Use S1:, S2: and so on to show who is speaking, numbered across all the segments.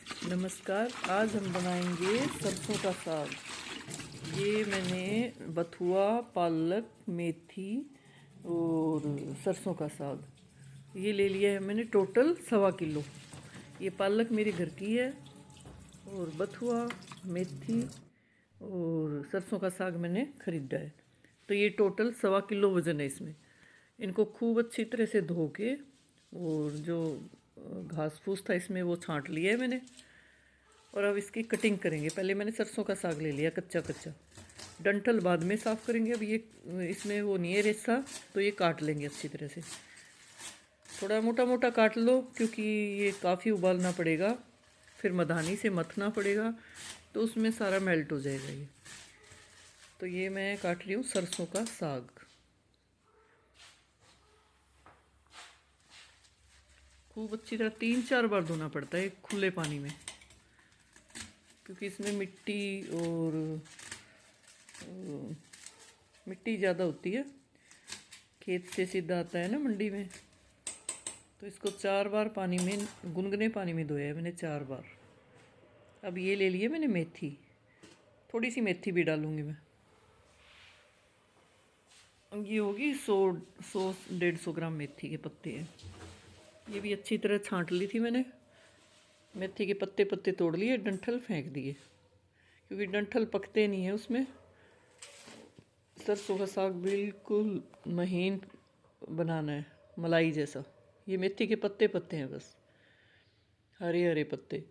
S1: नमस्कार। आज हम बनाएंगे सरसों का साग। ये मैंने बथुआ, पालक, मेथी और सरसों का साग ये ले लिया है मैंने टोटल 1.25 किलो। ये पालक मेरे घर की है और बथुआ, मेथी और सरसों का साग मैंने खरीदा है। तो ये टोटल 1.25 किलो वज़न है इसमें। इनको खूब अच्छी तरह से धो के और जो घास फूस था इसमें वो छांट लिया है मैंने। और अब इसकी कटिंग करेंगे। पहले मैंने सरसों का साग ले लिया कच्चा कच्चा, डंठल बाद में साफ़ करेंगे। अब ये इसमें वो नहीं है रेसा, तो ये काट लेंगे अच्छी तरह से। थोड़ा मोटा मोटा काट लो क्योंकि ये काफ़ी उबालना पड़ेगा, फिर मधानी से मथना पड़ेगा, तो उसमें सारा मेल्ट हो जाएगा ये। तो ये मैं काट रही हूँ सरसों का साग। खूब अच्छी तरह 3-4 बार धोना पड़ता है खुले पानी में, क्योंकि इसमें मिट्टी ज़्यादा होती है। खेत से सीधा आता है ना मंडी में, तो इसको 4 बार पानी में, गुनगुने पानी में धोया है मैंने 4 बार। अब ये ले लिए मैंने मेथी, थोड़ी सी मेथी भी डालूंगी मैं। अब ये होगी 100-150 ग्राम मेथी के पत्ते हैं। ये भी अच्छी तरह छांट ली थी मैंने। मेथी के पत्ते पत्ते तोड़ लिए, डंठल फेंक दिए क्योंकि डंठल पकते नहीं है उसमें। सरसों का साग बिल्कुल महीन बनाना है, मलाई जैसा। ये मेथी के पत्ते पत्ते हैं बस, हरे हरे पत्ते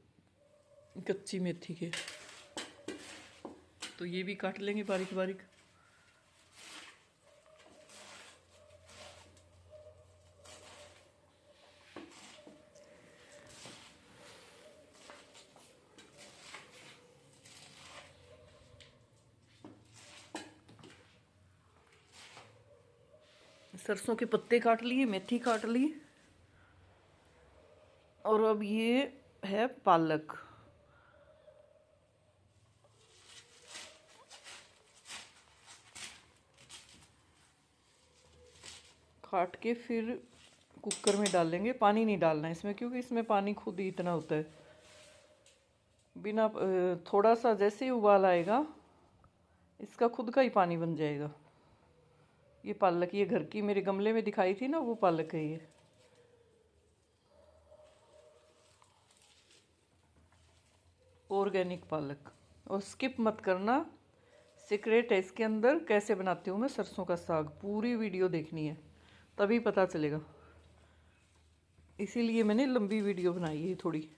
S1: कच्ची मेथी के। तो ये भी काट लेंगे बारीक बारीक। सरसों के पत्ते काट लिए, मेथी काट ली। और अब ये है पालक। काट के फिर कुकर में डाल लेंगे। पानी नहीं डालना इसमें क्योंकि इसमें पानी खुद ही इतना होता है। बिना थोड़ा सा जैसे ही उबाल आएगा इसका खुद का ही पानी बन जाएगा। ये पालक, ये घर की मेरे गमले में दिखाई थी ना, वो पालक है ये। ऑर्गेनिक पालक। और स्किप मत करना, सीक्रेट है इसके अंदर कैसे बनाती हूँ मैं सरसों का साग। पूरी वीडियो देखनी है तभी पता चलेगा, इसीलिए मैंने लंबी वीडियो बनाई है थोड़ी।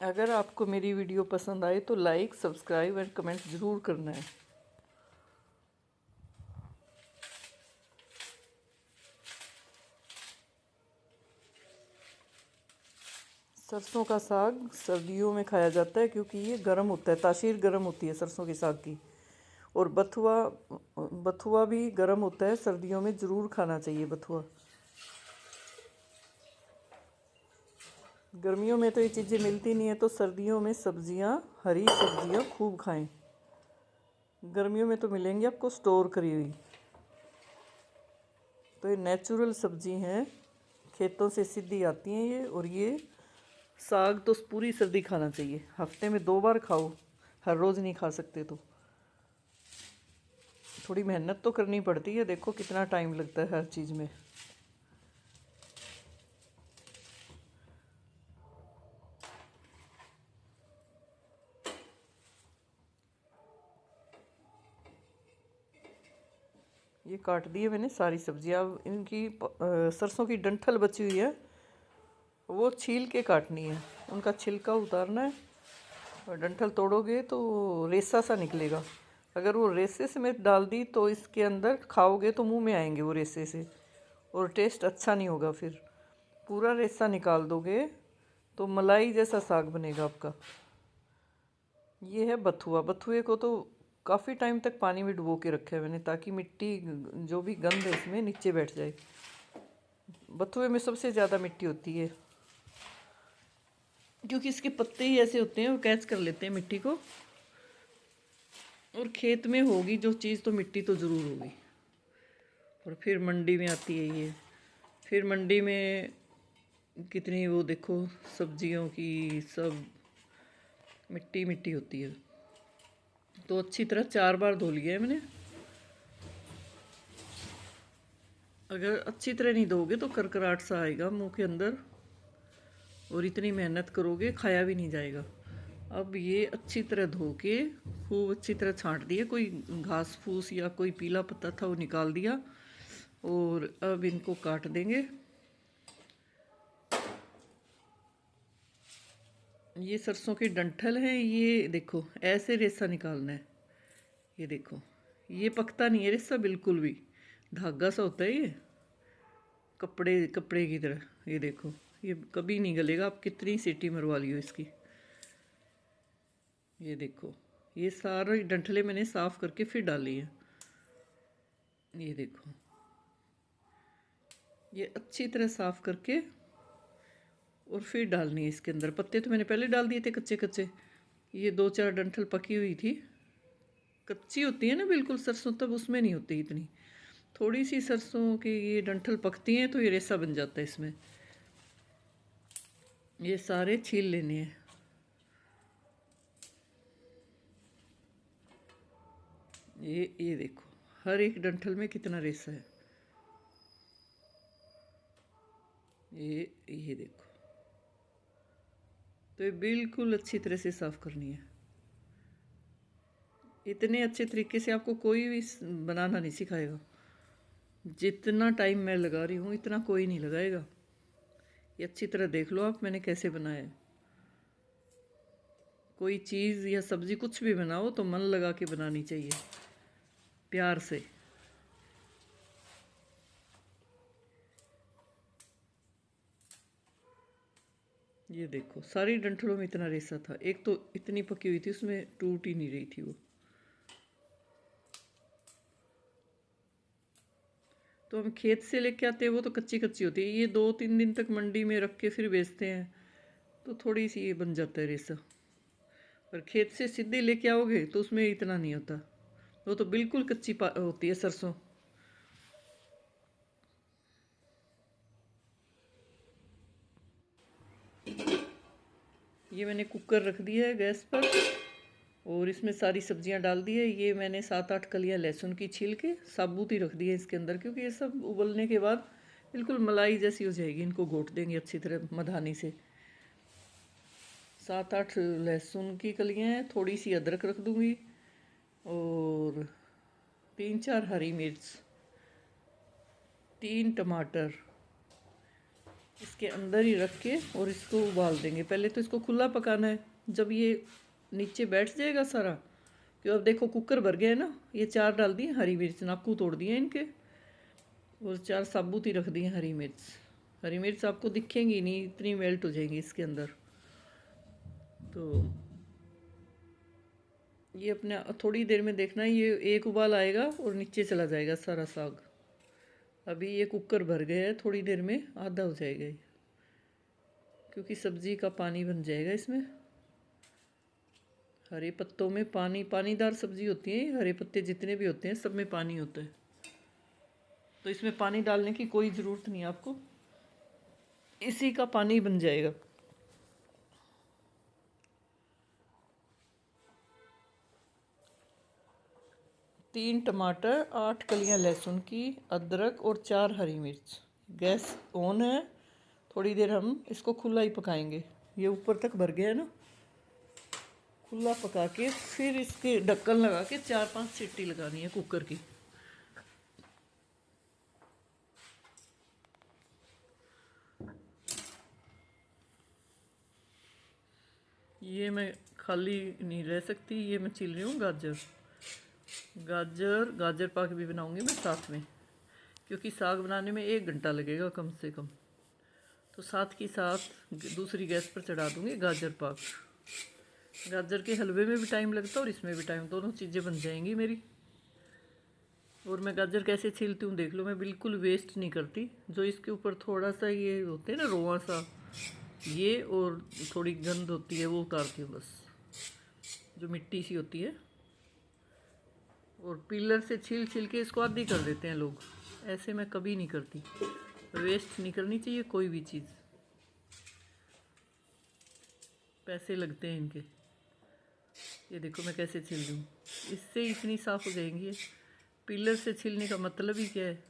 S1: अगर आपको मेरी वीडियो पसंद आए तो लाइक, सब्सक्राइब एंड कमेंट ज़रूर करना है। सरसों का साग सर्दियों में खाया जाता है क्योंकि ये गर्म होता है, तासीर गर्म होती है सरसों के साग की। और बथुआ बथुआ भी गर्म होता है, सर्दियों में ज़रूर खाना चाहिए बथुआ। गर्मियों में तो ये चीज़ें मिलती नहीं है, तो सर्दियों में सब्जियां, हरी सब्जियां खूब खाएं। गर्मियों में तो मिलेंगी आपको स्टोर करी हुई। तो ये नेचुरल सब्जी हैं, खेतों से सीधी आती हैं ये। और ये साग तो पूरी सर्दी खाना चाहिए, हफ्ते में 2 बार खाओ, हर रोज़ नहीं खा सकते तो। थोड़ी मेहनत तो करनी पड़ती है, देखो कितना टाइम लगता है हर चीज़ में। ये काट दिए मैंने सारी सब्जियां। अब इनकी सरसों की डंठल बची हुई है, वो छील के काटनी है, उनका छिलका उतारना है। और डंठल तोड़ोगे तो रेसा सा निकलेगा। अगर वो रेसे समेत डाल दी तो इसके अंदर खाओगे तो मुंह में आएंगे वो रेसे से, और टेस्ट अच्छा नहीं होगा। फिर पूरा रेसा निकाल दोगे तो मलाई जैसा साग बनेगा आपका। ये है बथुआ। बथुए को तो काफ़ी टाइम तक पानी में डुबो के रखा है मैंने, ताकि मिट्टी जो भी गंध है इसमें नीचे बैठ जाए। बथुए में सबसे ज़्यादा मिट्टी होती है क्योंकि इसके पत्ते ही ऐसे होते हैं, वो कैच कर लेते हैं मिट्टी को। और खेत में होगी जो चीज़ तो मिट्टी तो ज़रूर होगी। और फिर मंडी में आती है ये, फिर मंडी में कितनी वो देखो सब्जियों की सब मिट्टी मिट्टी होती है। तो अच्छी तरह 4 बार धो लिया है मैंने। अगर अच्छी तरह नहीं धोगे तो करकराहट सा आएगा मुंह के अंदर, और इतनी मेहनत करोगे खाया भी नहीं जाएगा। अब ये अच्छी तरह धो के खूब अच्छी तरह छांट दिया, कोई घास फूस या कोई पीला पत्ता था वो निकाल दिया। और अब इनको काट देंगे। ये सरसों की डंठल है, ये देखो ऐसे रेसा निकालना है। ये देखो ये पकता नहीं है रेसा बिल्कुल भी, धागा सा होता है ये, कपड़े कपड़े की तरह। ये देखो ये कभी नहीं गलेगा, आप कितनी सीटी मरवा लियो इसकी। ये देखो ये सारे डंठले मैंने साफ़ करके फिर डाली है। ये देखो ये अच्छी तरह साफ़ करके और फिर डालनी है इसके अंदर। पत्ते तो मैंने पहले डाल दिए थे कच्चे कच्चे। ये 2-4 डंठल पकी हुई थी, कच्ची होती है ना बिल्कुल सरसों, तब उसमें नहीं होती इतनी। थोड़ी सी सरसों की ये डंठल पकती हैं तो ये रेसा बन जाता है इसमें। ये सारे छील लेने हैं। ये देखो हर एक डंठल में कितना रेसा है। ये देखो, तो ये बिल्कुल अच्छी तरह से साफ़ करनी है। इतने अच्छे तरीके से आपको कोई भी बनाना नहीं सिखाएगा। जितना टाइम मैं लगा रही हूँ इतना कोई नहीं लगाएगा। ये अच्छी तरह देख लो आप मैंने कैसे बनाया है। कोई चीज़ या सब्ज़ी कुछ भी बनाओ तो मन लगा के बनानी चाहिए, प्यार से। ये देखो सारी डंठलों में इतना रेसा था, एक तो इतनी पकी हुई थी उसमें टूट ही नहीं रही थी वो। तो हम खेत से लेके आते हैं वो तो कच्ची कच्ची होती है, ये 2-3 दिन तक मंडी में रख के फिर बेचते हैं तो थोड़ी सी ये बन जाता है रेसा। पर खेत से सीधे लेके आओगे तो उसमें इतना नहीं होता, वो तो बिल्कुल कच्ची होती है सरसों। ये मैंने कुकर रख दिया है गैस पर और इसमें सारी सब्जियां डाल दी है। ये मैंने 7-8 कलियां लहसुन की छील के साबुत ही रख दी है इसके अंदर, क्योंकि ये सब उबलने के बाद बिल्कुल मलाई जैसी हो जाएगी। इनको घोट देंगे अच्छी तरह मधानी से। 7-8 लहसुन की कलियां हैं, थोड़ी सी अदरक रख दूंगी और 3-4 हरी मिर्च, 3 टमाटर इसके अंदर ही रख के और इसको उबाल देंगे। पहले तो इसको खुला पकाना है, जब ये नीचे बैठ जाएगा सारा, क्यों अब देखो कुकर भर गया है ना। ये 4 डाल दिए हरी मिर्च, नाकू तोड़ दिए इनके, और 4 साबुत ही रख दिए हरी मिर्च। हरी मिर्च आपको दिखेंगी नहीं, इतनी मेल्ट हो जाएंगी इसके अंदर। तो ये अपने थोड़ी देर में देखना है, ये एक उबाल आएगा और नीचे चला जाएगा सारा साग। अभी ये कुकर भर गया है, थोड़ी देर में आधा हो जाएगा ये, क्योंकि सब्जी का पानी बन जाएगा इसमें। हरे पत्तों में पानी, पानीदार सब्जी होती है, हरे पत्ते जितने भी होते हैं सब में पानी होता है, तो इसमें पानी डालने की कोई ज़रूरत नहीं है आपको, इसी का पानी बन जाएगा। तीन टमाटर, 8 कलियां लहसुन की, अदरक और 4 हरी मिर्च। गैस ऑन है, थोड़ी देर हम इसको खुला ही पकाएंगे। ये ऊपर तक भर गया है ना, खुला पका के फिर इसके ढक्कन लगा के 4-5 सीटी लगानी है कुकर की। ये मैं खाली नहीं रह सकती, ये मैं छील रही हूँ गाजर पाक भी बनाऊंगी मैं साथ में, क्योंकि साग बनाने में 1 घंटा लगेगा कम से कम। तो साथ की साथ दूसरी गैस पर चढ़ा दूंगी गाजर पाक। गाजर के हलवे में भी टाइम लगता है और इसमें भी टाइम, दोनों चीज़ें बन जाएंगी मेरी। और मैं गाजर कैसे छीलती हूँ देख लो, मैं बिल्कुल वेस्ट नहीं करती। जो इसके ऊपर थोड़ा सा ये होते हैं ना रोआ सा, ये और थोड़ी गंध होती है वो उतारती हूँ बस, जो मिट्टी सी होती है और पीलर से छील छील के इसको आधी कर देते हैं लोग। ऐसे मैं कभी नहीं करती, वेस्ट नहीं करनी चाहिए कोई भी चीज़, पैसे लगते हैं इनके। ये देखो मैं कैसे छील दूँ, इससे इतनी साफ़ हो जाएंगी। पीलर से छीलने का मतलब ही क्या है।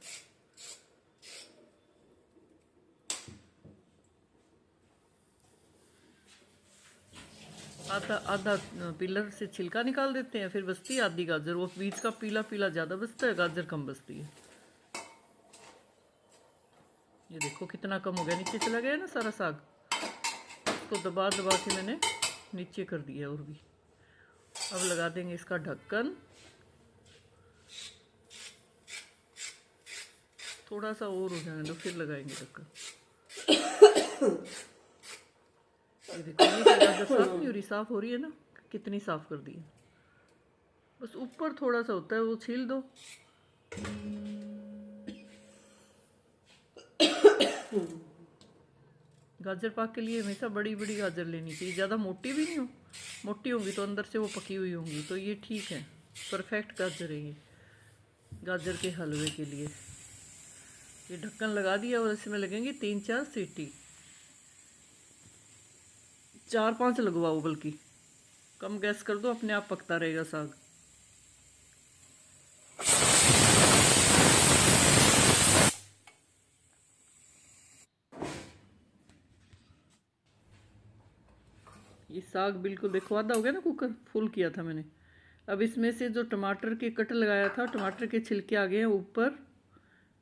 S1: आधा आधा पिलर से छिलका निकाल देते हैं, फिर बचती है आधी गाजर। वो बीच का पीला पीला ज़्यादा बचता है, गाजर कम बचती है। ये देखो कितना कम हो गया, नीचे चला गया ना सारा साग। इसको दबा दबा के मैंने नीचे कर दिया और भी। अब लगा देंगे इसका ढक्कन। थोड़ा सा और हो जाने दो, फिर लगाएंगे ढक्कन। ये देखो ये गाजर साफ नहीं हो रही, साफ हो रही है ना, कितनी साफ कर दी है। बस ऊपर थोड़ा सा होता है, वो छील दो। गाजर पाक के लिए हमेशा बड़ी बड़ी गाजर लेनी चाहिए, ज़्यादा मोटी भी नहीं हो। मोटी होंगी तो अंदर से वो पकी हुई होंगी, तो ये ठीक है, परफेक्ट गाजर है ये गाजर के हलवे के लिए। ये ढक्कन लगा दिया और इसमें लगेंगी 3-4 सीटी, 4-5 लगवाओ, बल्कि कम गैस कर दो, अपने आप पकता रहेगा साग। ये साग बिल्कुल देखो आधा हो गया ना, कुकर फुल किया था मैंने। अब इसमें से जो टमाटर के कट लगाया था, टमाटर के छिलके आ गए हैं ऊपर,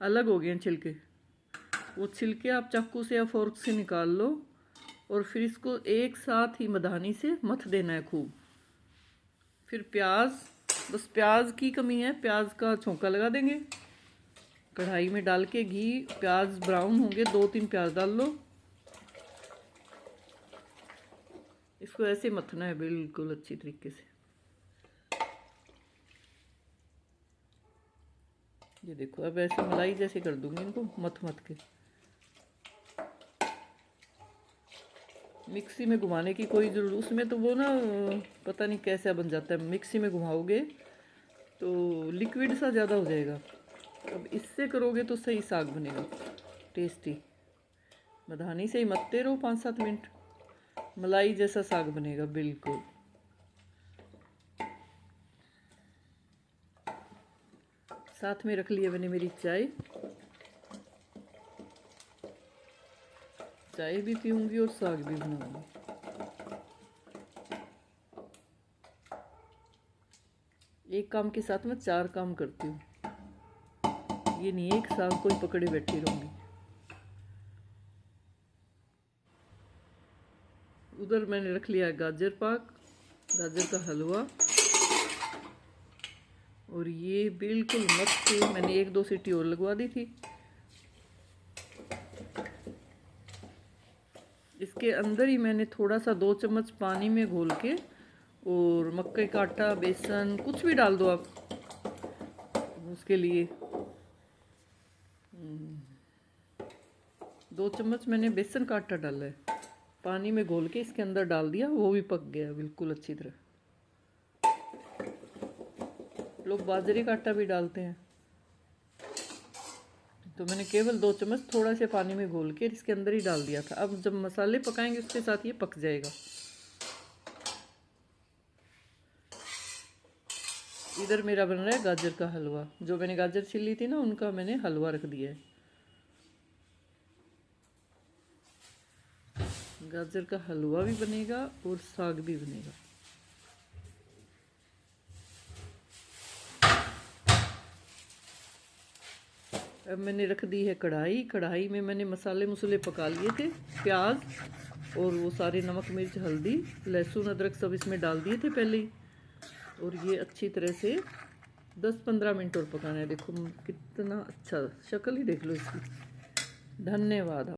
S1: अलग हो गए हैं छिलके। वो छिलके आप चाकू से या फोर्क से निकाल लो और फिर इसको एक साथ ही मधानी से मथ देना है खूब। फिर प्याज, बस प्याज की कमी है, प्याज का छोंका लगा देंगे कढ़ाई में डाल के। घी, प्याज ब्राउन होंगे, 2-3 प्याज डाल लो। इसको ऐसे मथना है बिल्कुल अच्छी तरीके से। ये देखो अब ऐसे मलाई जैसे कर दूंगी इनको मथ मथ के। मिक्सी में घुमाने की कोई ज़रूरत, उसमें तो वो ना पता नहीं कैसा बन जाता है, मिक्सी में घुमाओगे तो लिक्विड सा ज़्यादा हो जाएगा। अब इससे करोगे तो सही साग बनेगा, टेस्टी। मधानी से ही मथते रहो 5-7 मिनट, मलाई जैसा साग बनेगा बिल्कुल। साथ में रख लिया मैंने मेरी चाय, चाय भी पीऊँगी और साग भी बनाऊँगी। एक काम के साथ में 4 काम करती हूँ, ये नहीं एक साग कोई पकड़े बैठी रहूँगी। उधर मैंने रख लिया गाजर पाक, गाजर का हलवा, और ये बिल्कुल मस्त है। मैंने 1-2 सीटी और लगवा दी थी। इसके अंदर ही मैंने थोड़ा सा 2 चम्मच पानी में घोल के, और मक्के का आटा, बेसन, कुछ भी डाल दो आप उसके लिए। 2 चम्मच मैंने बेसन का आटा डाला है, पानी में घोल के इसके अंदर डाल दिया, वो भी पक गया बिल्कुल अच्छी तरह। लोग बाजरे का आटा भी डालते हैं, तो मैंने केवल 2 चम्मच थोड़ा से पानी में घोल के इसके अंदर ही डाल दिया था। अब जब मसाले पकाएंगे उसके साथ ये पक जाएगा। इधर मेरा बन रहा है गाजर का हलवा। जो मैंने गाजर छीली थी ना, उनका मैंने हलवा रख दिया है। गाजर का हलवा भी बनेगा और साग भी बनेगा। अब मैंने रख दी है कढ़ाई। कढ़ाई में मैंने मसाले मुसले पका लिए थे, प्याज और वो सारे नमक मिर्च हल्दी लहसुन अदरक सब इसमें डाल दिए थे पहले ही। और ये अच्छी तरह से 10-15 मिनट और पकाना है। देखो कितना अच्छा, शक्ल ही देख लो इसकी। धन्यवाद।